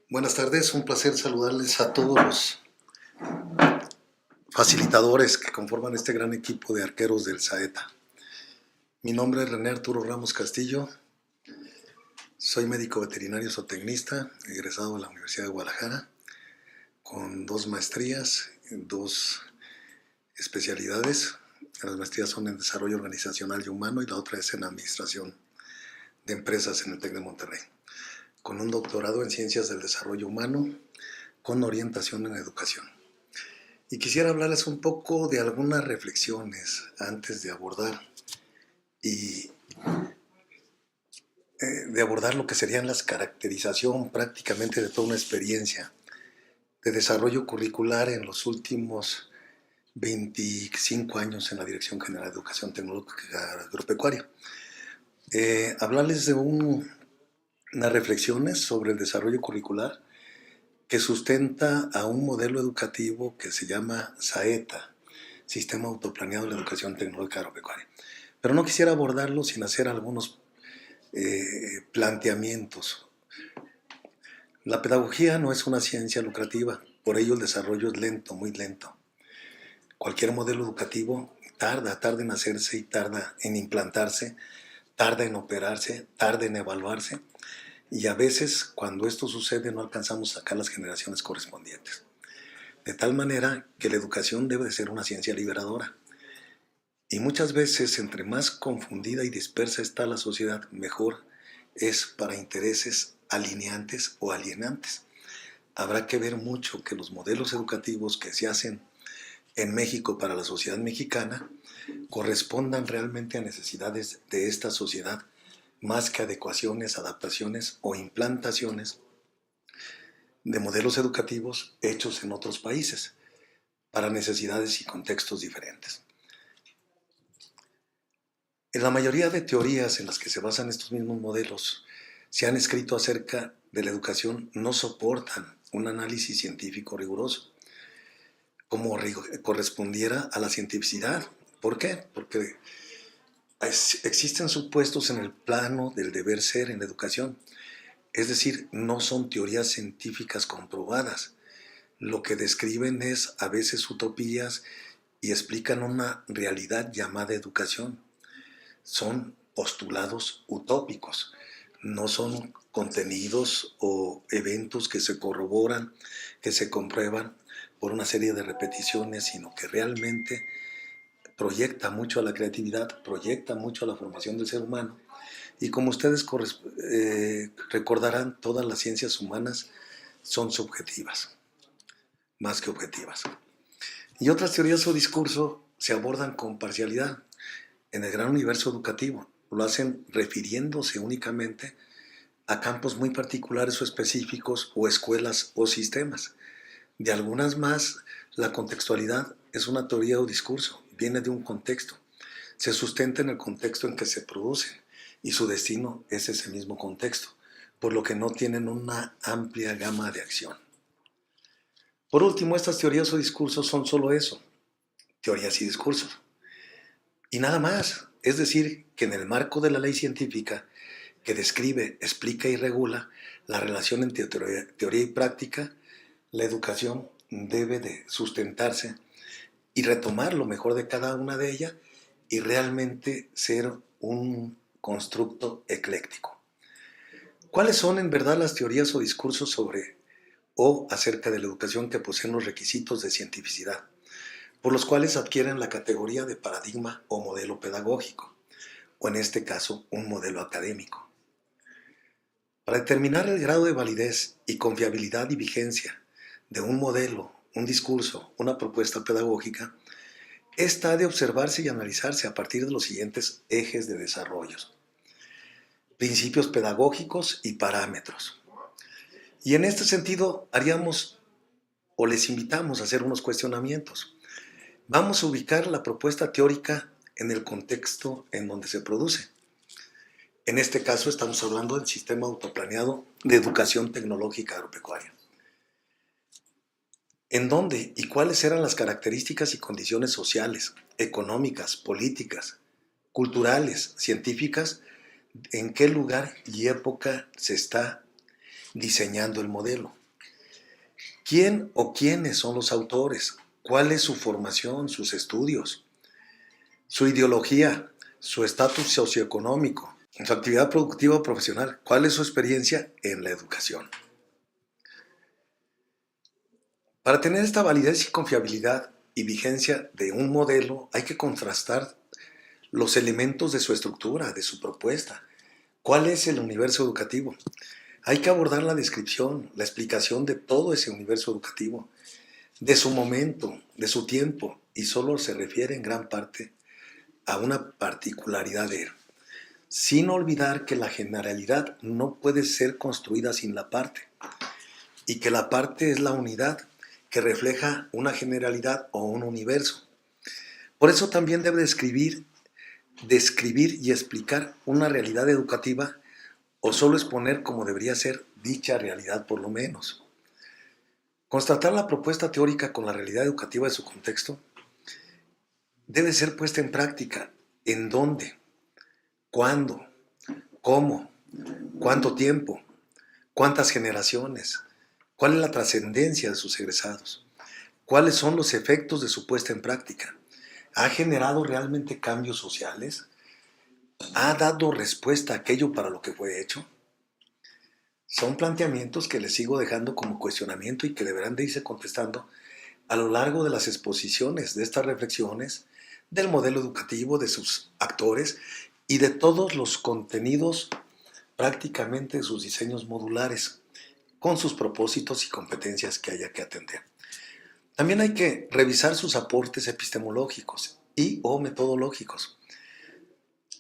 Buenas tardes, un placer saludarles a todos los facilitadores que conforman este gran equipo de arqueros del Saeta. Mi nombre es René Arturo Ramos Castillo, soy médico veterinario zootecnista, egresado de la Universidad de Guadalajara, con 2 maestrías, 2 especialidades. Las maestrías son en desarrollo organizacional y humano y la otra es en administración de empresas en el TEC de Monterrey, con un doctorado en ciencias del desarrollo humano, con orientación en educación. Y quisiera hablarles un poco de algunas reflexiones antes de abordar lo que serían las caracterización prácticamente de toda una experiencia de desarrollo curricular en los últimos 25 años en la Dirección General de Educación Tecnológica Agropecuaria. Hablarles de unas reflexiones sobre el desarrollo curricular que sustenta a un modelo educativo que se llama SAETA, Sistema Autoplaneado de la Educación Tecnológica Agropecuaria. Pero no quisiera abordarlo sin hacer algunos planteamientos. La pedagogía no es una ciencia lucrativa, por ello el desarrollo es lento, muy lento. Cualquier modelo educativo tarda en hacerse y tarda en implantarse, tarda en operarse, tarda en evaluarse, y a veces cuando esto sucede no alcanzamos a sacar las generaciones correspondientes. De tal manera que la educación debe de ser una ciencia liberadora. Y muchas veces, entre más confundida y dispersa está la sociedad, mejor es para intereses alineantes o alienantes. Habrá que ver mucho que los modelos educativos que se hacen en México para la sociedad mexicana correspondan realmente a necesidades de esta sociedad, más que adecuaciones, adaptaciones o implantaciones de modelos educativos hechos en otros países para necesidades y contextos diferentes. En la mayoría de teorías en las que se basan estos mismos modelos se han escrito acerca de la educación no soportan un análisis científico riguroso, como correspondiera a la cientificidad. ¿Por qué? Porque existen supuestos en el plano del deber ser en la educación, es decir, no son teorías científicas comprobadas. Lo que describen es a veces utopías y explican una realidad llamada educación. Son postulados utópicos, no son contenidos o eventos que se corroboran, que se comprueban por una serie de repeticiones, sino que realmente proyecta mucho a la creatividad, proyecta mucho a la formación del ser humano. Y como ustedes recordarán, todas las ciencias humanas son subjetivas, más que objetivas. Y otras teorías o discursos se abordan con parcialidad en el gran universo educativo. Lo hacen refiriéndose únicamente a campos muy particulares o específicos o escuelas o sistemas. De algunas más, la contextualidad es una teoría o discurso, viene de un contexto, se sustenta en el contexto en que se producen y su destino es ese mismo contexto, por lo que no tienen una amplia gama de acción. Por último, estas teorías o discursos son solo eso, teorías y discursos. Y nada más, es decir, que en el marco de la ley científica que describe, explica y regula la relación entre teoría y práctica, la educación debe de sustentarse y retomar lo mejor de cada una de ellas y realmente ser un constructo ecléctico. ¿Cuáles son en verdad las teorías o discursos sobre o acerca de la educación que poseen los requisitos de cientificidad, por los cuales adquieren la categoría de paradigma o modelo pedagógico, o en este caso, un modelo académico? Para determinar el grado de validez y confiabilidad y vigencia de un modelo, un discurso, una propuesta pedagógica, esta ha de observarse y analizarse a partir de los siguientes ejes de desarrollo: principios pedagógicos y parámetros. Y en este sentido haríamos o les invitamos a hacer unos cuestionamientos. Vamos a ubicar la propuesta teórica en el contexto en donde se produce. En este caso estamos hablando del sistema autoplaneado de educación tecnológica agropecuaria. ¿En dónde y cuáles eran las características y condiciones sociales, económicas, políticas, culturales, científicas? ¿En qué lugar y época se está diseñando el modelo. ¿Quién o quiénes son los autores? ¿Cuál es su formación, sus estudios, su ideología, su estatus socioeconómico, su actividad productiva o profesional? ¿Cuál es su experiencia en la educación? Para tener esta validez y confiabilidad y vigencia de un modelo, hay que contrastar los elementos de su estructura, de su propuesta. ¿Cuál es el universo educativo? Hay que abordar la descripción, la explicación de todo ese universo educativo, de su momento, de su tiempo, y solo se refiere en gran parte a una particularidad de él, sin olvidar que la generalidad no puede ser construida sin la parte, y que la parte es la unidad que refleja una generalidad o un universo. Por eso también debe describir y explicar una realidad educativa, o solo exponer como debería ser dicha realidad por lo menos. Constatar la propuesta teórica con la realidad educativa de su contexto debe ser puesta en práctica. ¿En dónde? ¿Cuándo? ¿Cómo? ¿Cuánto tiempo? ¿Cuántas generaciones? ¿Cuál es la trascendencia de sus egresados? ¿Cuáles son los efectos de su puesta en práctica? ¿Ha generado realmente cambios sociales? ¿Ha dado respuesta a aquello para lo que fue hecho? Son planteamientos que les sigo dejando como cuestionamiento y que deberán de irse contestando a lo largo de las exposiciones de estas reflexiones, del modelo educativo, de sus actores y de todos los contenidos, prácticamente de sus diseños modulares, con sus propósitos y competencias que haya que atender. También hay que revisar sus aportes epistemológicos y o metodológicos.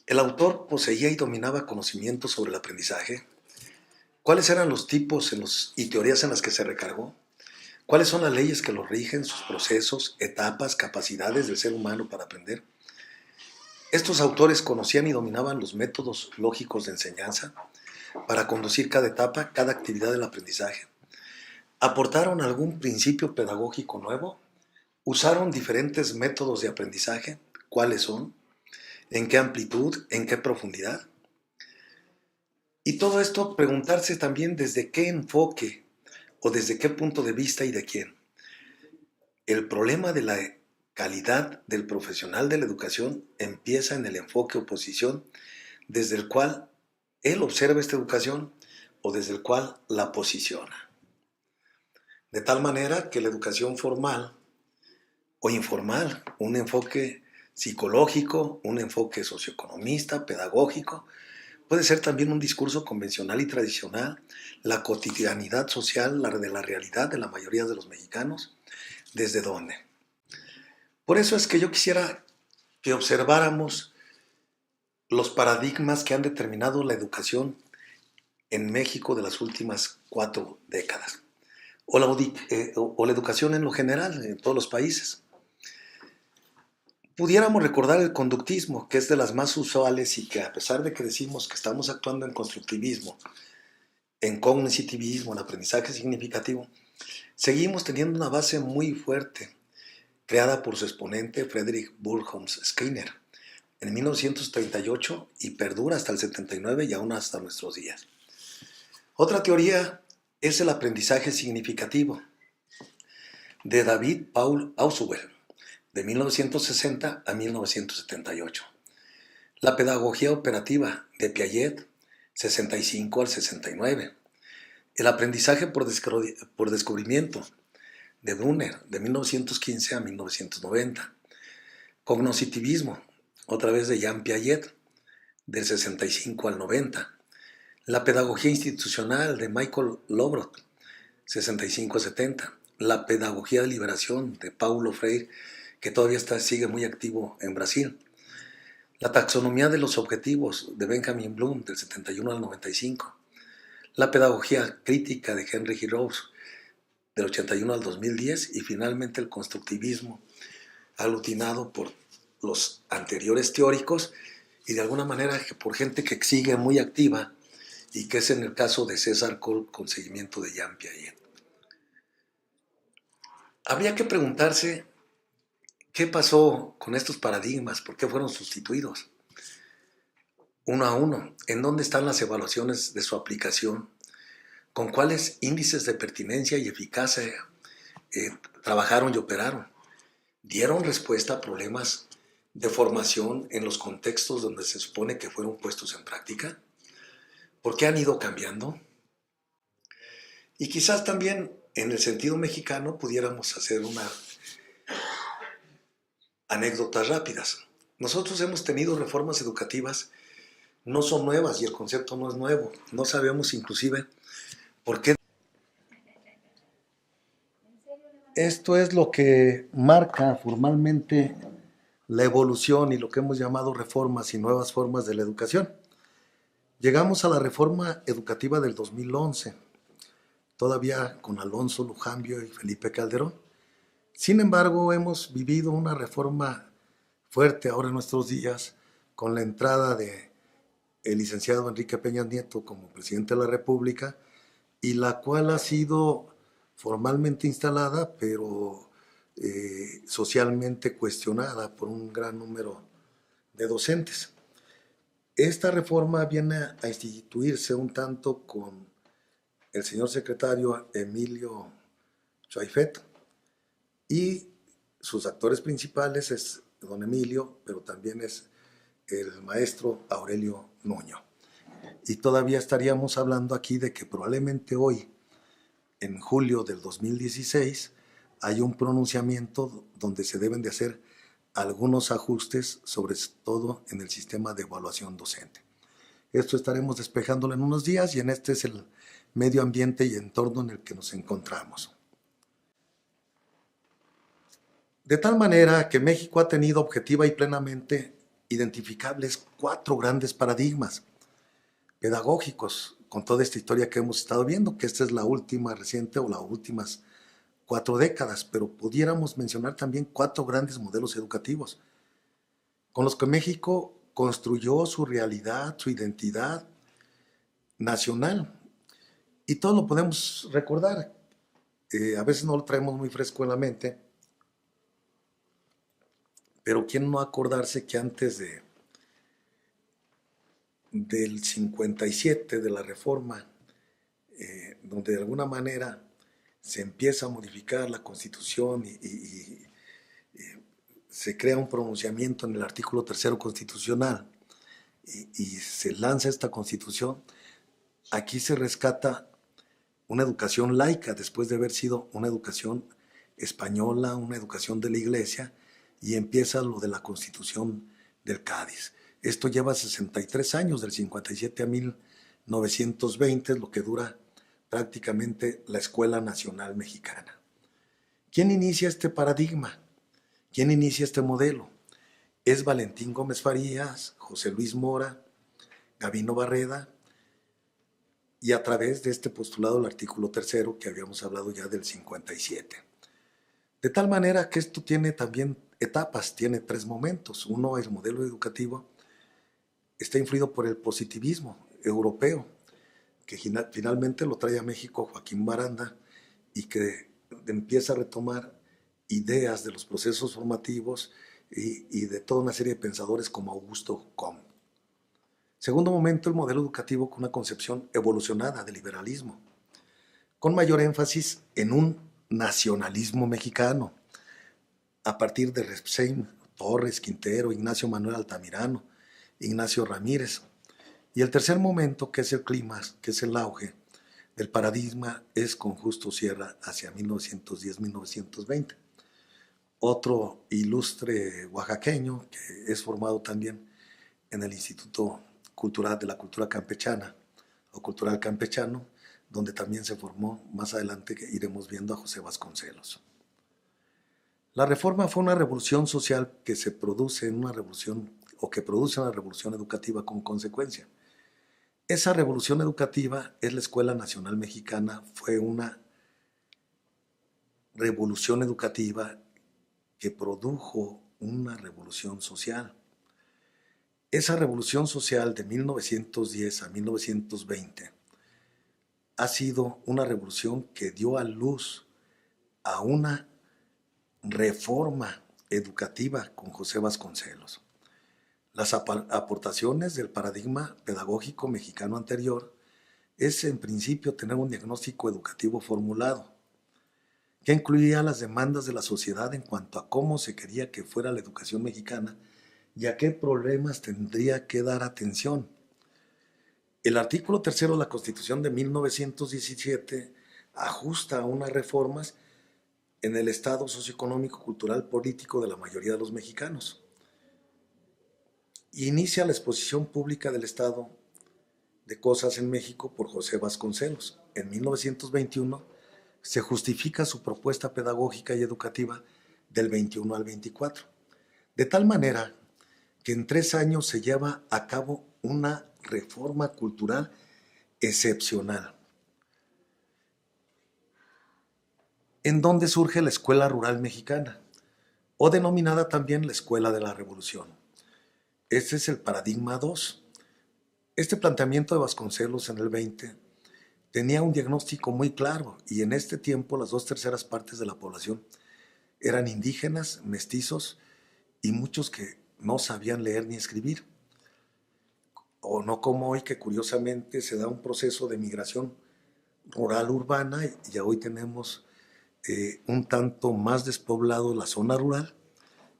¿El autor poseía y dominaba conocimientos sobre el aprendizaje? ¿Cuáles eran los tipos y teorías en las que se recargó? ¿Cuáles son las leyes que los rigen, sus procesos, etapas, capacidades del ser humano para aprender? Estos autores conocían y dominaban los métodos lógicos de enseñanza para conducir cada etapa, cada actividad del aprendizaje. ¿Aportaron algún principio pedagógico nuevo? ¿Usaron diferentes métodos de aprendizaje? ¿Cuáles son? ¿En qué amplitud? ¿En qué profundidad? Y todo esto preguntarse también desde qué enfoque o desde qué punto de vista y de quién. El problema de la calidad del profesional de la educación empieza en el enfoque o posición desde el cual él observa esta educación o desde el cual la posiciona. De tal manera que la educación formal o informal, un enfoque psicológico, un enfoque socioeconomista, pedagógico, puede ser también un discurso convencional y tradicional, la cotidianidad social, la de la realidad de la mayoría de los mexicanos. ¿Desde dónde? Por eso es que yo quisiera que observáramos los paradigmas que han determinado la educación en México de las últimas 4 décadas, o la educación en lo general, en todos los países. Pudiéramos recordar el conductismo, que es de las más usuales y que a pesar de que decimos que estamos actuando en constructivismo, en cognitivismo, en aprendizaje significativo, seguimos teniendo una base muy fuerte, creada por su exponente Frederick Burgholz Skinner en 1938 y perdura hasta el 79 y aún hasta nuestros días. Otra teoría es el aprendizaje significativo de David Paul Ausubel, de 1960 a 1978. La pedagogía operativa de Piaget, 65 al 69. El aprendizaje por descubrimiento de Brunner, de 1915 a 1990. Cognoscitivismo, otra vez de Jean Piaget, del 65 al 90. La pedagogía institucional de Michael Lovrot, 65 a 70. La pedagogía de liberación de Paulo Freire, que todavía sigue muy activo en Brasil. La taxonomía de los objetivos de Benjamin Bloom, del 71 al 95. La pedagogía crítica de Henry Giroux, del 81 al 2010. Y finalmente el constructivismo, aglutinado por los anteriores teóricos y de alguna manera por gente que sigue muy activa, y que es en el caso de César Coll con seguimiento de Jean Piaget. Habría que preguntarse qué pasó con estos paradigmas, por qué fueron sustituidos uno a uno, en dónde están las evaluaciones de su aplicación, con cuáles índices de pertinencia y eficacia trabajaron y operaron. Dieron respuesta a problemas de formación en los contextos donde se supone que fueron puestos en práctica. ¿Por qué han ido cambiando? Y quizás también en el sentido mexicano pudiéramos hacer unas anécdotas rápidas. Nosotros hemos tenido reformas educativas, no son nuevas y el concepto no es nuevo. No sabemos inclusive por qué. Esto es lo que marca formalmente la evolución y lo que hemos llamado reformas y nuevas formas de la educación. Llegamos a la reforma educativa del 2011, todavía con Alonso Lujambio y Felipe Calderón. Sin embargo, hemos vivido una reforma fuerte ahora en nuestros días con la entrada de el licenciado Enrique Peña Nieto como presidente de la República, y la cual ha sido formalmente instalada, pero socialmente cuestionada por un gran número de docentes. Esta reforma viene a instituirse un tanto con el señor secretario Emilio Chaifet, y sus actores principales es don Emilio, pero también es el maestro Aurelio Nuño. Y todavía estaríamos hablando aquí de que probablemente hoy, en julio del 2016, hay un pronunciamiento donde se deben de hacer algunos ajustes, sobre todo en el sistema de evaluación docente. Esto estaremos despejándolo en unos días, y en este es el medio ambiente y entorno en el que nos encontramos. De tal manera que México ha tenido objetiva y plenamente identificables 4 grandes paradigmas pedagógicos con toda esta historia que hemos estado viendo, que esta es la última reciente o las últimas 4 décadas, pero pudiéramos mencionar también 4 grandes modelos educativos con los que México construyó su realidad, su identidad nacional, y todo lo podemos recordar. A veces no lo traemos muy fresco en la mente, pero ¿quién no acordarse que antes del 57, de la reforma, donde de alguna manera se empieza a modificar la Constitución y se crea un pronunciamiento en el artículo 3 constitucional, y se lanza esta Constitución, aquí se rescata una educación laica después de haber sido una educación española, una educación de la Iglesia, y empieza lo de la Constitución del Cádiz. Esto lleva 63 años, del 57 a 1920, es lo que dura prácticamente la Escuela Nacional Mexicana. ¿Quién inicia este paradigma? ¿Quién inicia este modelo? Es Valentín Gómez Farías, José Luis Mora, Gabino Barreda, y a través de este postulado del artículo 3 que habíamos hablado ya del 57. De tal manera que esto tiene también etapas, tiene 3 momentos. Uno, el modelo educativo está influido por el positivismo europeo, que finalmente lo trae a México Joaquín Baranda, y que empieza a retomar ideas de los procesos formativos y de toda una serie de pensadores como Augusto Comte. Segundo momento, el modelo educativo con una concepción evolucionada del liberalismo, con mayor énfasis en un nacionalismo mexicano, a partir de Repsamen, Torres, Quintero, Ignacio Manuel Altamirano, Ignacio Ramírez. Y el tercer momento, que es el clímax, que es el auge del paradigma, es con Justo Sierra hacia 1910-1920. Otro ilustre oaxaqueño que es formado también en el Instituto Cultural de la Cultura Campechana o Cultural Campechano, donde también se formó, más adelante que iremos viendo, a José Vasconcelos. La reforma fue una revolución social que se produce en una revolución, o que produce una revolución educativa con consecuencia. Esa revolución educativa es la Escuela Nacional Mexicana, fue una revolución educativa que produjo una revolución social. Esa revolución social de 1910 a 1920 ha sido una revolución que dio a luz a una reforma educativa con José Vasconcelos. Las aportaciones del paradigma pedagógico mexicano anterior es en principio tener un diagnóstico educativo formulado, que incluía las demandas de la sociedad en cuanto a cómo se quería que fuera la educación mexicana y a qué problemas tendría que dar atención. El artículo tercero de la Constitución de 1917 ajusta unas reformas en el estado socioeconómico, cultural, político de la mayoría de los mexicanos. Inicia la exposición pública del estado de cosas en México por José Vasconcelos. En 1921 se justifica su propuesta pedagógica y educativa del 21 al 24, de tal manera que en 3 años se lleva a cabo una reforma cultural excepcional, en donde surge la Escuela Rural Mexicana, o denominada también la Escuela de la Revolución. Este es el paradigma 2. Este planteamiento de Vasconcelos en el 20 tenía un diagnóstico muy claro, y en este tiempo las 2/3 partes de la población eran indígenas, mestizos y muchos que no sabían leer ni escribir. O no como hoy, que curiosamente se da un proceso de migración rural-urbana, y ya hoy tenemos un tanto más despoblado la zona rural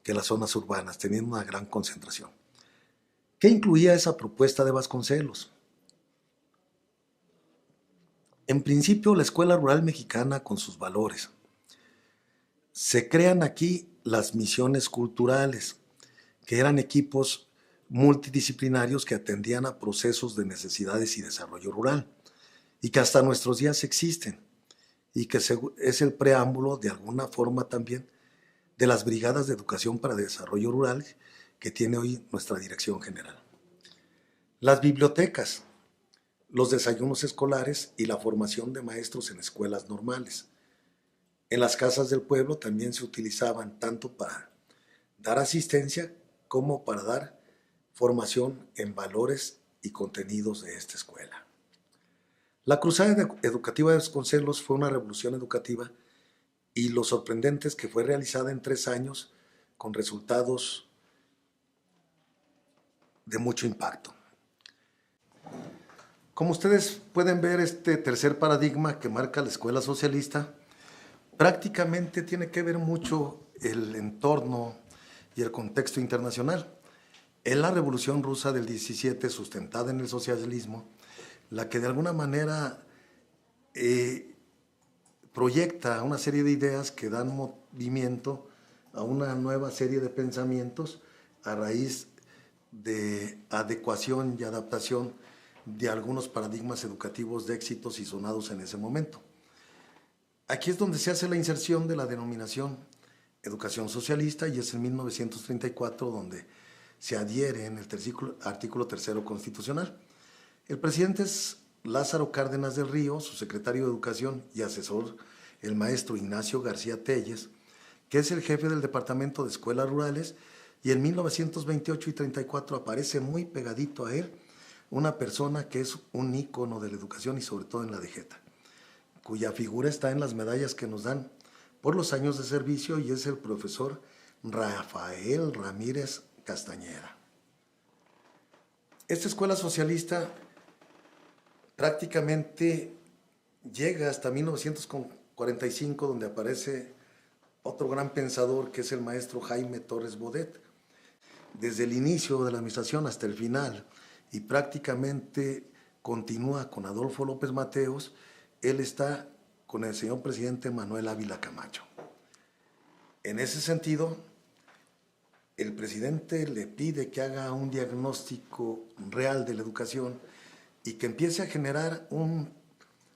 que las zonas urbanas, teniendo una gran concentración. ¿Qué incluía esa propuesta de Vasconcelos? En principio, la Escuela Rural Mexicana con sus valores. Se crean aquí las misiones culturales, que eran equipos multidisciplinarios que atendían a procesos de necesidades y desarrollo rural, y que hasta nuestros días existen, y que es el preámbulo de alguna forma también de las brigadas de educación para desarrollo rural que tiene hoy nuestra dirección general. Las bibliotecas, los desayunos escolares y la formación de maestros en escuelas normales. En las casas del pueblo también se utilizaban tanto para dar asistencia como para dar formación en valores y contenidos de esta escuela. La cruzada educativa de Vasconcelos fue una revolución educativa, y lo sorprendente es que fue realizada en 3 años con resultados de mucho impacto. Como ustedes pueden ver, este tercer paradigma que marca la escuela socialista prácticamente tiene que ver mucho el entorno y el contexto internacional. Es la Revolución Rusa del 17, sustentada en el socialismo, la que de alguna manera proyecta una serie de ideas que dan movimiento a una nueva serie de pensamientos a raíz de adecuación y adaptación de algunos paradigmas educativos de éxitos y sonados en ese momento. Aquí es donde se hace la inserción de la denominación educación socialista, y es en 1934 donde se adhiere en el artículo tercero constitucional. El presidente es Lázaro Cárdenas del Río, su secretario de Educación y asesor, el maestro Ignacio García Telles, que es el jefe del Departamento de Escuelas Rurales, y en 1928 y 34 aparece muy pegadito a él una persona que es un ícono de la educación y sobre todo en la DGETA, cuya figura está en las medallas que nos dan por los años de servicio, y es el profesor Rafael Ramírez Castañeda. Esta escuela socialista prácticamente llega hasta 1945, donde aparece otro gran pensador que es el maestro Jaime Torres Bodet. Desde el inicio de la administración hasta el final, y prácticamente continúa con Adolfo López Mateos, él está con el señor presidente Manuel Ávila Camacho. En ese sentido, el presidente le pide que haga un diagnóstico real de la educación y que empiece a generar un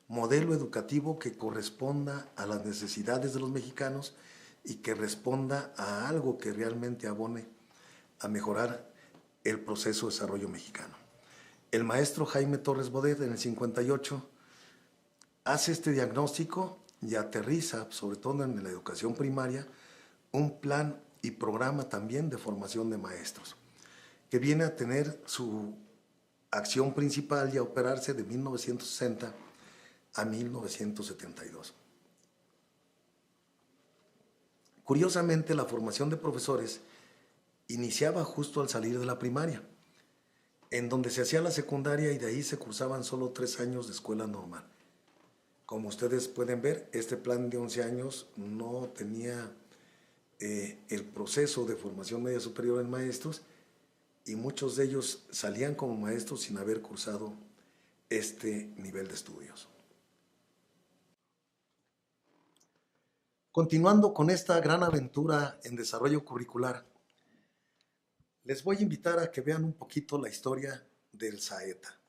modelo educativo que corresponda a las necesidades de los mexicanos y que responda a algo que realmente abone a mejorar el proceso de desarrollo mexicano. El maestro Jaime Torres Bodet en el 58 hace este diagnóstico y aterriza, sobre todo en la educación primaria, un plan y programa también de formación de maestros, que viene a tener su acción principal y a operarse de 1960 a 1972. Curiosamente, la formación de profesores iniciaba justo al salir de la primaria, en donde se hacía la secundaria y de ahí se cursaban solo 3 años de escuela normal. Como ustedes pueden ver, este plan de 11 años no tenía el proceso de formación media superior en maestros y muchos de ellos salían como maestros sin haber cursado este nivel de estudios. Continuando con esta gran aventura en desarrollo curricular, les voy a invitar a que vean un poquito la historia del Saeta,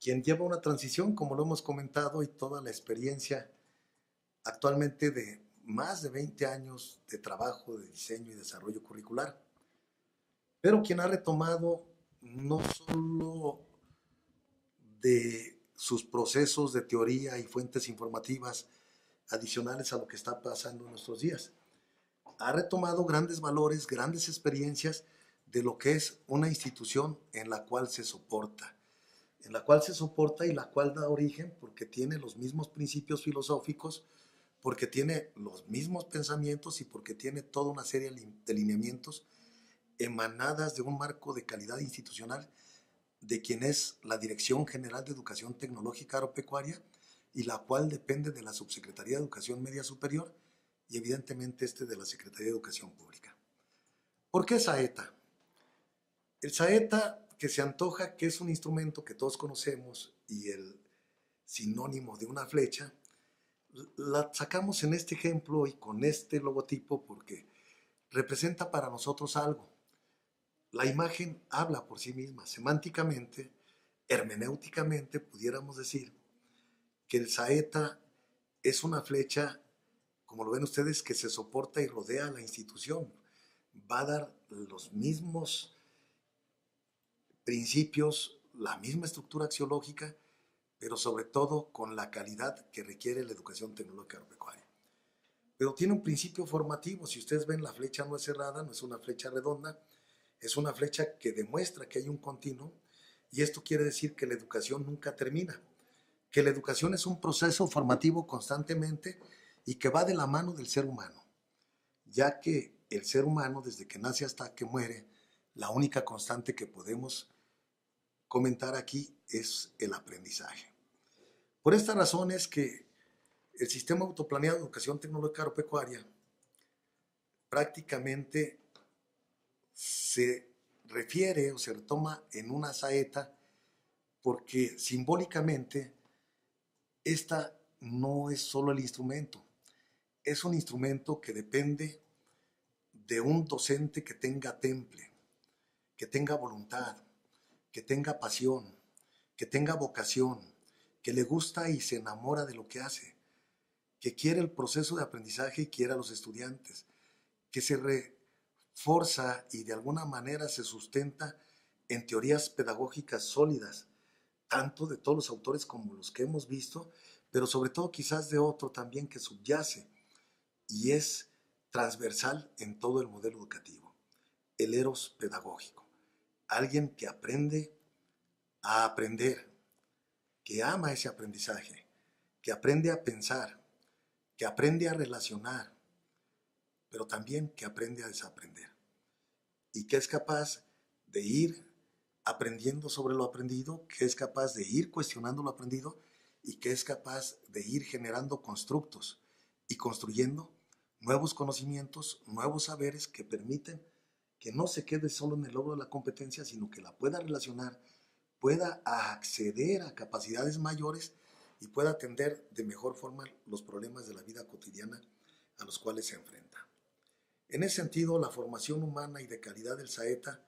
quien lleva una transición, como lo hemos comentado, y toda la experiencia actualmente de más de 20 años de trabajo de diseño y desarrollo curricular, pero quien ha retomado no solo de sus procesos de teoría y fuentes informativas adicionales a lo que está pasando en nuestros días, ha retomado grandes valores, grandes experiencias de lo que es una institución en la cual se soporta, y la cual da origen porque tiene los mismos principios filosóficos, porque tiene los mismos pensamientos y porque tiene toda una serie de lineamientos emanadas de un marco de calidad institucional de quien es la Dirección General de Educación Tecnológica Agropecuaria y la cual depende de la Subsecretaría de Educación Media Superior y evidentemente de la Secretaría de Educación Pública. ¿Por qué Saeta? El Saeta, que se antoja que es un instrumento que todos conocemos y el sinónimo de una flecha, la sacamos en este ejemplo y con este logotipo porque representa para nosotros algo. La imagen habla por sí misma. Semánticamente, hermenéuticamente, pudiéramos decir que el saeta es una flecha, como lo ven ustedes, que se soporta y rodea a la institución. Va a dar los mismos principios, la misma estructura axiológica, pero sobre todo con la calidad que requiere la educación tecnológica agropecuaria. Pero tiene un principio formativo. Si ustedes ven, la flecha no es cerrada, no es una flecha redonda, es una flecha que demuestra que hay un continuo, y esto quiere decir que la educación nunca termina, que la educación es un proceso formativo constantemente y que va de la mano del ser humano, ya que el ser humano, desde que nace hasta que muere, la única constante que podemos comentar aquí es el aprendizaje. Por esta razón es que el sistema autoplaneado de educación tecnológica agropecuaria prácticamente se refiere o se retoma en una saeta porque simbólicamente esta no es solo el instrumento, es un instrumento que depende de un docente que tenga temple, que tenga voluntad, que tenga pasión, que tenga vocación, que le gusta y se enamora de lo que hace, que quiere el proceso de aprendizaje y quiere a los estudiantes, que se reforza y de alguna manera se sustenta en teorías pedagógicas sólidas, tanto de todos los autores como los que hemos visto, pero sobre todo quizás de otro también que subyace y es transversal en todo el modelo educativo, el eros pedagógico. Alguien que aprende a aprender, que ama ese aprendizaje, que aprende a pensar, que aprende a relacionar, pero también que aprende a desaprender y que es capaz de ir aprendiendo sobre lo aprendido, que es capaz de ir cuestionando lo aprendido y que es capaz de ir generando constructos y construyendo nuevos conocimientos, nuevos saberes que permiten que no se quede solo en el logro de la competencia, sino que la pueda relacionar, pueda acceder a capacidades mayores y pueda atender de mejor forma los problemas de la vida cotidiana a los cuales se enfrenta. En ese sentido, la formación humana y de calidad del Saeta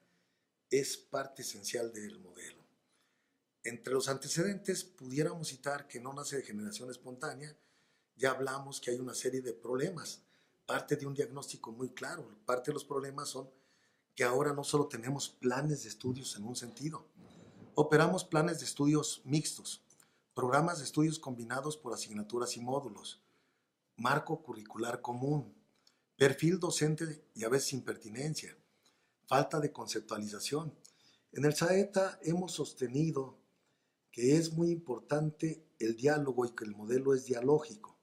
es parte esencial del modelo. Entre los antecedentes pudiéramos citar que no nace de generación espontánea, ya hablamos que hay una serie de problemas, parte de un diagnóstico muy claro, parte de los problemas son que ahora no solo tenemos planes de estudios en un sentido, operamos planes de estudios mixtos, programas de estudios combinados por asignaturas y módulos, marco curricular común, perfil docente y a veces impertinencia, falta de conceptualización. En el Saeta hemos sostenido que es muy importante el diálogo y que el modelo es dialógico.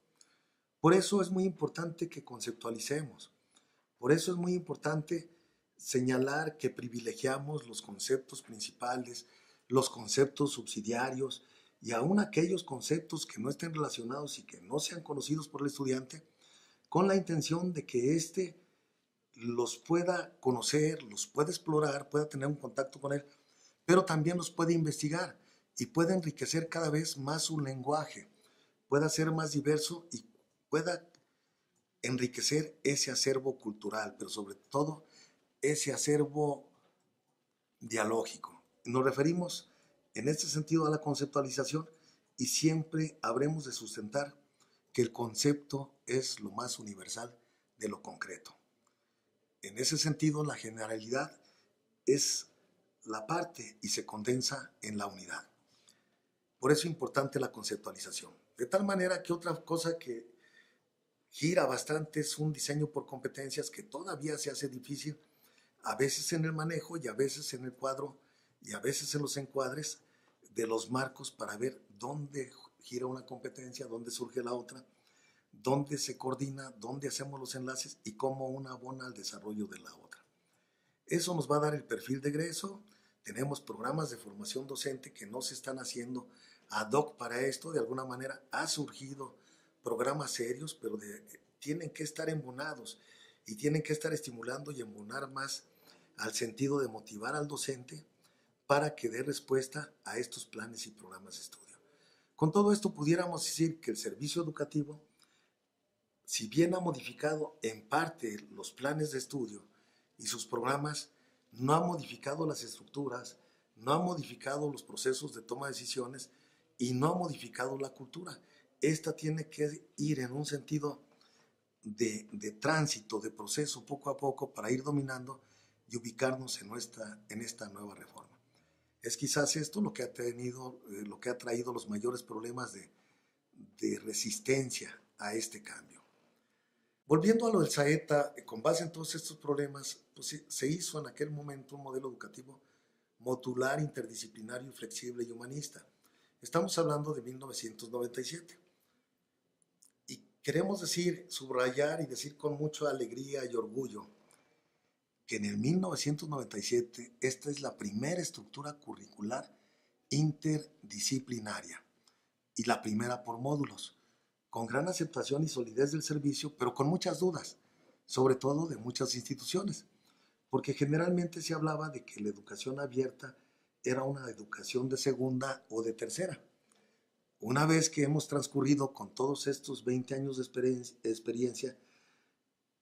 Por eso es muy importante que conceptualicemos. Por eso es muy importante señalar que privilegiamos los conceptos principales, los conceptos subsidiarios y aún aquellos conceptos que no estén relacionados y que no sean conocidos por el estudiante, con la intención de que éste los pueda conocer, los pueda explorar, pueda tener un contacto con él, pero también los puede investigar y puede enriquecer cada vez más su lenguaje, pueda ser más diverso y pueda enriquecer ese acervo cultural, pero sobre todo ese acervo dialógico. Nos referimos en este sentido a la conceptualización y siempre habremos de sustentar que el concepto es lo más universal de lo concreto. En ese sentido, la generalidad es la parte y se condensa en la unidad. Por eso es importante la conceptualización. De tal manera que otra cosa que gira bastante es un diseño por competencias que todavía se hace difícil, a veces en el manejo y a veces en el cuadro y a veces en los encuadres de los marcos para ver dónde gira una competencia, dónde surge la otra, dónde se coordina, dónde hacemos los enlaces y cómo una abona al desarrollo de la otra. Eso nos va a dar el perfil de egreso. Tenemos programas de formación docente que no se están haciendo ad hoc para esto. De alguna manera ha surgido programas serios, pero tienen que estar embonados y tienen que estar estimulando y embonar más al sentido de motivar al docente para que dé respuesta a estos planes y programas de estudio. Con todo esto pudiéramos decir que el servicio educativo, si bien ha modificado en parte los planes de estudio y sus programas, no ha modificado las estructuras, no ha modificado los procesos de toma de decisiones y no ha modificado la cultura. Esta tiene que ir en un sentido de tránsito, de proceso poco a poco para ir dominando y ubicarnos en esta nueva reforma. Es quizás esto lo que ha traído los mayores problemas de resistencia a este cambio. Volviendo a lo del Saeta, con base en todos estos problemas, pues se hizo en aquel momento un modelo educativo modular, interdisciplinario, flexible y humanista. Estamos hablando de 1997. Y queremos decir, subrayar y decir con mucha alegría y orgullo que en el 1997 esta es la primera estructura curricular interdisciplinaria y la primera por módulos, con gran aceptación y solidez del servicio, pero con muchas dudas, sobre todo de muchas instituciones, porque generalmente se hablaba de que la educación abierta era una educación de segunda o de tercera. Una vez que hemos transcurrido con todos estos 20 años de experiencia,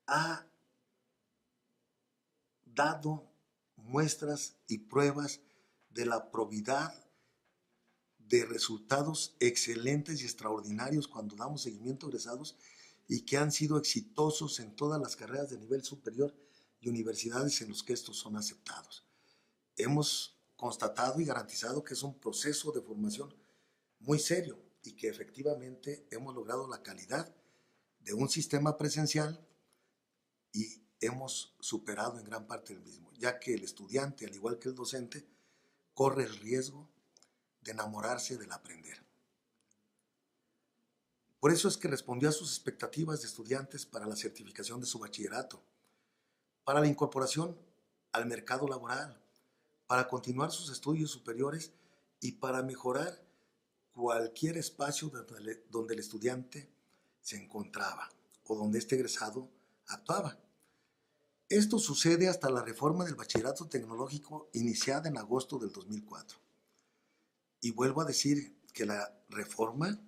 ha dado muestras y pruebas de la probidad de resultados excelentes y extraordinarios cuando damos seguimiento a egresados y que han sido exitosos en todas las carreras de nivel superior y universidades en los que estos son aceptados. Hemos constatado y garantizado que es un proceso de formación muy serio y que efectivamente hemos logrado la calidad de un sistema presencial y hemos superado en gran parte el mismo, ya que el estudiante, al igual que el docente, corre el riesgo de enamorarse del aprender. Por eso es que respondió a sus expectativas de estudiantes para la certificación de su bachillerato, para la incorporación al mercado laboral, para continuar sus estudios superiores y para mejorar cualquier espacio donde el estudiante se encontraba o donde este egresado actuaba. Esto sucede hasta la reforma del bachillerato tecnológico iniciada en agosto del 2004. Y vuelvo a decir que la reforma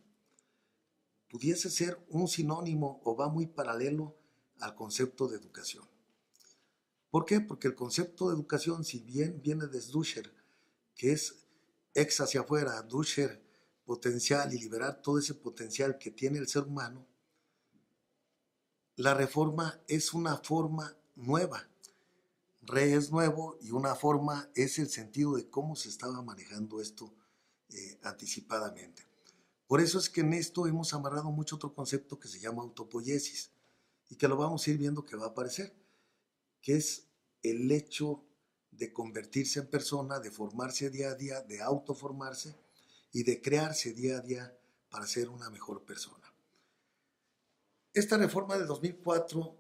pudiese ser un sinónimo o va muy paralelo al concepto de educación. ¿Por qué? Porque el concepto de educación, si bien viene de Duscher, que es ex hacia afuera, Duscher, potencial y liberar todo ese potencial que tiene el ser humano, la reforma es una forma nueva. Re es nuevo y una forma es el sentido de cómo se estaba manejando esto anticipadamente. Por eso es que en esto hemos amarrado mucho otro concepto que se llama autopoiesis y que lo vamos a ir viendo que va a aparecer, que es el hecho de convertirse en persona, de formarse día a día, de autoformarse y de crearse día a día para ser una mejor persona. Esta reforma del 2004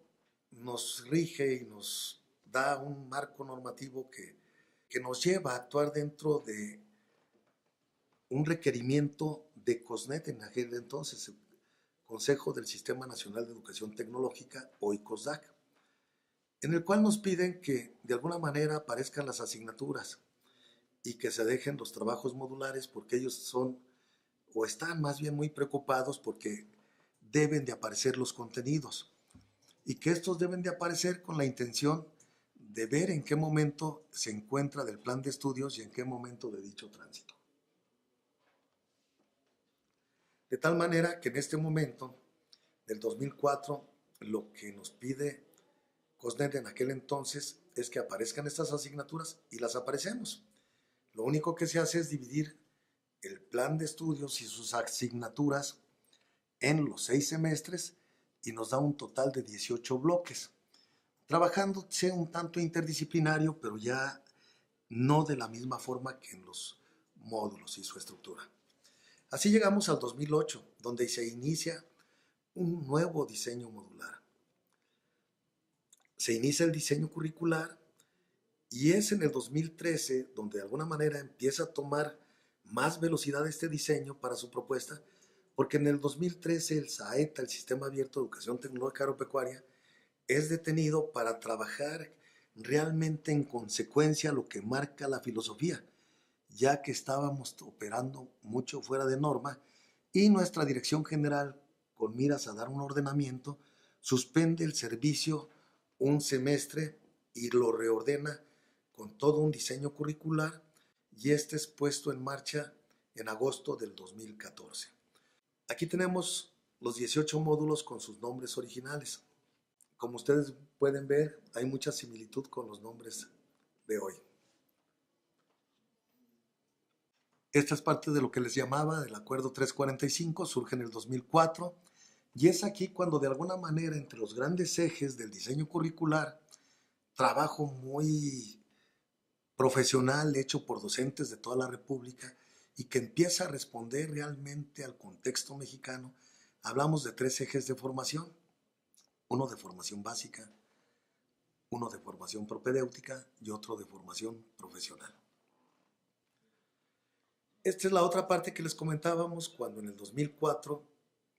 nos rige y nos da un marco normativo que nos lleva a actuar dentro de un requerimiento de COSNET en aquel entonces, el Consejo del Sistema Nacional de Educación Tecnológica, hoy COSDAC, en el cual nos piden que de alguna manera aparezcan las asignaturas y que se dejen los trabajos modulares, porque ellos son o están más bien muy preocupados porque deben de aparecer los contenidos y que estos deben de aparecer con la intención de ver en qué momento se encuentra del plan de estudios y en qué momento de dicho tránsito. De tal manera que en este momento del 2004 lo que nos pide COSNET en aquel entonces es que aparezcan estas asignaturas y las aparecemos. Lo único que se hace es dividir el plan de estudios y sus asignaturas en los 6 semestres y nos da un total de 18 bloques, trabajándose un tanto interdisciplinario, pero ya no de la misma forma que en los módulos y su estructura. Así llegamos al 2008, donde se inicia un nuevo diseño modular. Se inicia el diseño curricular y es en el 2013 donde de alguna manera empieza a tomar más velocidad este diseño para su propuesta, porque en el 2013 el SAETA, el Sistema Abierto de Educación Tecnológica Agropecuaria, es detenido para trabajar realmente en consecuencia a lo que marca la filosofía, ya que estábamos operando mucho fuera de norma y nuestra dirección general, con miras a dar un ordenamiento, suspende el servicio un semestre y lo reordena con todo un diseño curricular y este es puesto en marcha en agosto del 2014. Aquí tenemos los 18 módulos con sus nombres originales. Como ustedes pueden ver, hay mucha similitud con los nombres de hoy. Esta es parte de lo que les llamaba del Acuerdo 345, surge en el 2004, y es aquí cuando de alguna manera entre los grandes ejes del diseño curricular, trabajo muy profesional hecho por docentes de toda la República y que empieza a responder realmente al contexto mexicano, hablamos de 3 ejes de formación, uno de formación básica, uno de formación propedéutica y otro de formación profesional. Esta es la otra parte que les comentábamos cuando en el 2004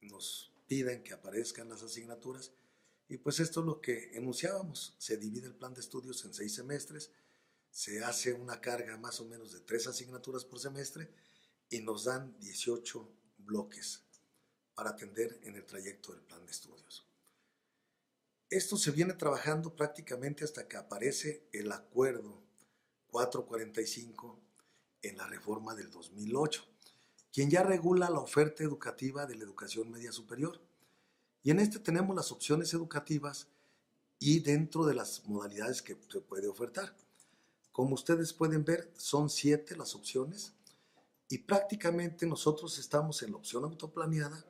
nos piden que aparezcan las asignaturas y pues esto es lo que enunciábamos, se divide el plan de estudios en 6 semestres, se hace una carga más o menos de 3 asignaturas por semestre y nos dan 18 bloques para atender en el trayecto del plan de estudios. Esto se viene trabajando prácticamente hasta que aparece el Acuerdo 445 en la reforma del 2008, quien ya regula la oferta educativa de la educación media superior. Y en este tenemos las opciones educativas y dentro de las modalidades que se puede ofertar. Como ustedes pueden ver, son 7 las opciones y prácticamente nosotros estamos en la opción autoplaneada,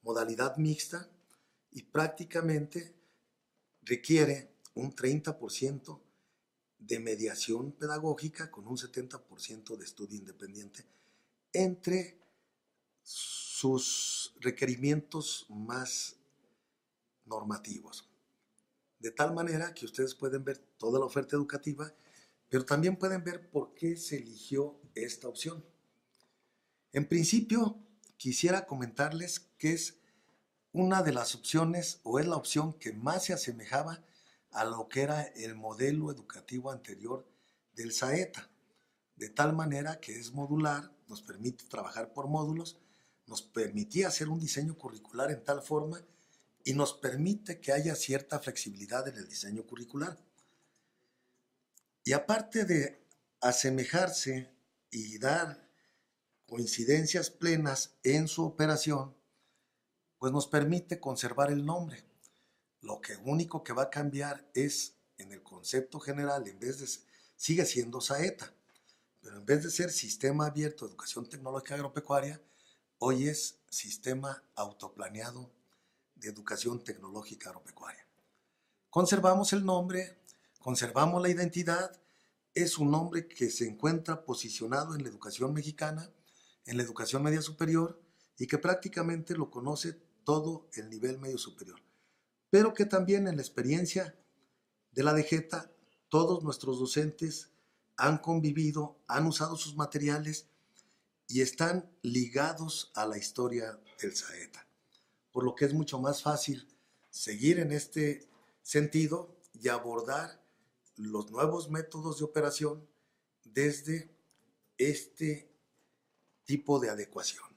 modalidad mixta y prácticamente requiere un 30% de mediación pedagógica con un 70% de estudio independiente entre sus requerimientos más normativos. De tal manera que ustedes pueden ver toda la oferta educativa, pero también pueden ver por qué se eligió esta opción. En principio, quisiera comentarles que es una de las opciones o es la opción que más se asemejaba a lo que era el modelo educativo anterior del SAETA, de tal manera que es modular, nos permite trabajar por módulos, nos permitía hacer un diseño curricular en tal forma y nos permite que haya cierta flexibilidad en el diseño curricular. Y aparte de asemejarse y dar coincidencias plenas en su operación, pues nos permite conservar el nombre. Lo que único que va a cambiar es en el concepto general, en vez de sigue siendo SAETA, pero en vez de ser Sistema Abierto de Educación Tecnológica Agropecuaria, hoy es Sistema Autoplaneado de Educación Tecnológica Agropecuaria. Conservamos el nombre, conservamos la identidad, es un nombre que se encuentra posicionado en la educación mexicana, en la educación media superior y que prácticamente lo conoce todo el nivel medio superior, pero que también en la experiencia de la DGETA Todos nuestros docentes han convivido, han usado sus materiales y están ligados a la historia del Saeta, por lo que es mucho más fácil seguir en este sentido y abordar los nuevos métodos de operación desde este tipo de adecuación.